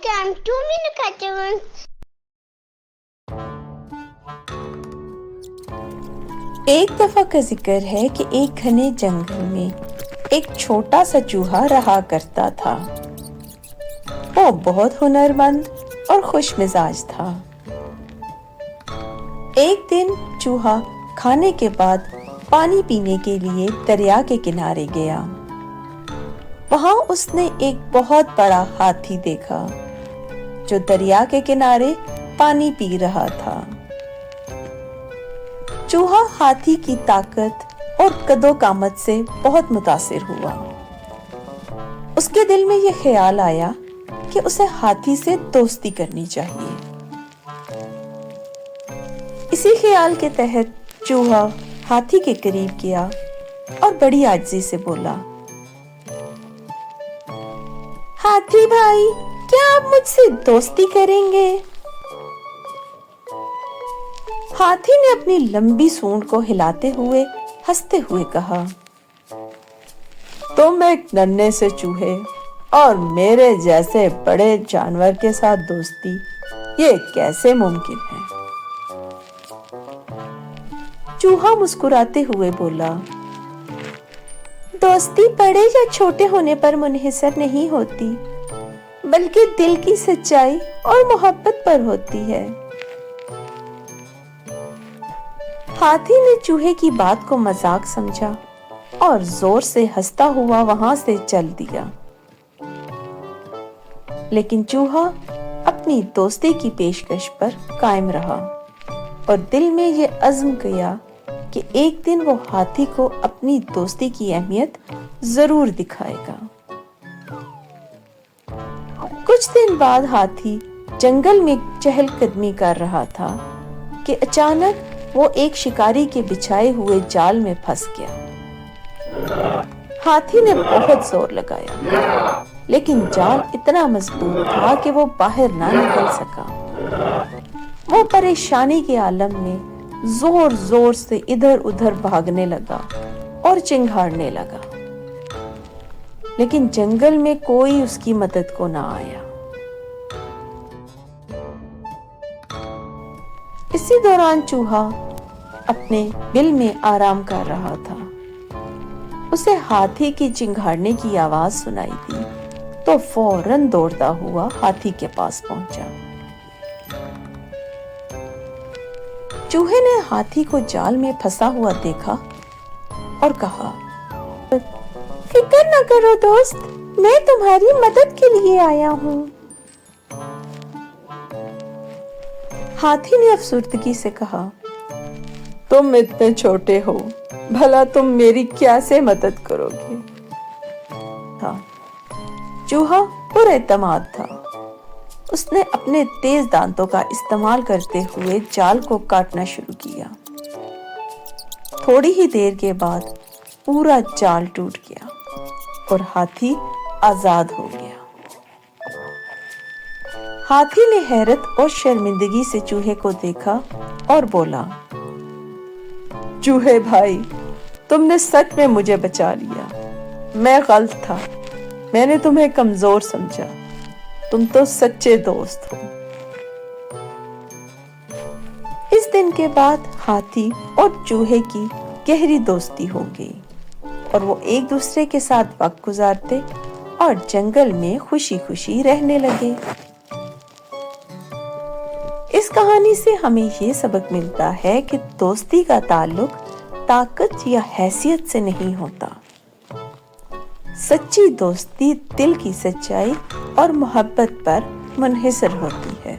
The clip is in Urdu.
I'm 2 minutes cartoon. ایک دفعہ کا ذکر ہے کہ ایک گھنے جنگل میں ایک چھوٹا سا چوہا رہا کرتا تھا۔ وہ بہت ہنرمند اور خوش مزاج تھا۔ ایک دن چوہا کھانے کے بعد پانی پینے کے لیے دریا کے کنارے گیا۔ وہاں اس نے ایک بہت بڑا ہاتھی دیکھا جو دریا کے کنارے پانی پی رہا تھا۔ چوہا ہاتھی کی طاقت اور قد و قامت سے بہت متاثر ہوا۔ اس کے دل میں یہ خیال آیا کہ اسے ہاتھی سے دوستی کرنی چاہیے۔ اسی خیال کے تحت چوہا ہاتھی کے قریب گیا اور بڑی عاجزی سے بولا، ہاتھی بھائی، کیا آپ مجھ سے دوستی کریں گے؟ ہاتھی نے اپنی لمبی سونڈ کو ہلاتے ہوئے ہنستے ہوئے کہا، تم ایک ننھے سے چوہے اور میرے جیسے بڑے جانور کے ساتھ دوستی، یہ کیسے ممکن ہے؟ چوہا مسکراتے ہوئے بولا، دوستی بڑے یا چھوٹے ہونے پر منحصر نہیں ہوتی، بلکہ دل کی سچائی اور محبت پر ہوتی ہے۔ ہاتھی نے چوہے کی بات کو مذاق سمجھا اور زور سے ہنستا ہوا وہاں سے چل دیا۔ لیکن چوہا اپنی دوستی کی پیشکش پر قائم رہا اور دل میں یہ عزم کیا کہ ایک دن وہ ہاتھی کو اپنی دوستی کی اہمیت ضرور دکھائے گا۔ کچھ دن بعد ہاتھی جنگل میں چہل قدمی کر رہا تھا کہ اچانک وہ ایک شکاری کے بچھائے ہوئے جال میں پھنس گیا۔ ہاتھی نے بہت زور لگایا لیکن جال اتنا مضبوط تھا کہ وہ باہر نہ نکل سکا۔ وہ پریشانی کے عالم میں زور زور سے ادھر ادھر بھاگنے لگا اور چنگھاڑنے لگا، لیکن جنگل میں کوئی اس کی مدد کو نہ آیا۔ اسی دوران چوہا اپنے بل میں آرام کر رہا تھا۔ اسے ہاتھی کی چنگھاڑنے کی آواز سنائی دی تو فوراً دوڑتا ہوا ہاتھی کے پاس پہنچا۔ چوہے نے ہاتھی کو جال میں پھنسا ہوا دیکھا اور کہا، فکر نہ کرو دوست، میں تمہاری مدد کے لیے آیا ہوں۔ ہاتھی نے افسردگی سے کہا، تم اتنے چھوٹے ہو، بھلا تم میری کیسے مدد کرو گے؟ چوہا پر اعتماد تھا۔ اس نے اپنے تیز دانتوں کا استعمال کرتے ہوئے جال کو کاٹنا شروع کیا۔ تھوڑی ہی دیر کے بعد پورا جال ٹوٹ گیا اور ہاتھی آزاد ہو گیا۔ ہاتھی نے حیرت اور شرمندگی سے چوہے کو دیکھا اور بولا، چوہے بھائی، تم نے سچ میں مجھے بچا لیا۔ میں غلط تھا، میں نے تمہیں کمزور سمجھا، تم تو سچے دوست ہو۔ اس دن کے بعد ہاتھی اور چوہے کی گہری دوستی ہو گئی اور وہ ایک دوسرے کے ساتھ وقت گزارتے اور جنگل میں خوشی خوشی رہنے لگے۔ اس کہانی سے ہمیں یہ سبق ملتا ہے کہ دوستی کا تعلق طاقت یا حیثیت سے نہیں ہوتا۔ سچی دوستی دل کی سچائی اور محبت پر منحصر ہوتی ہے۔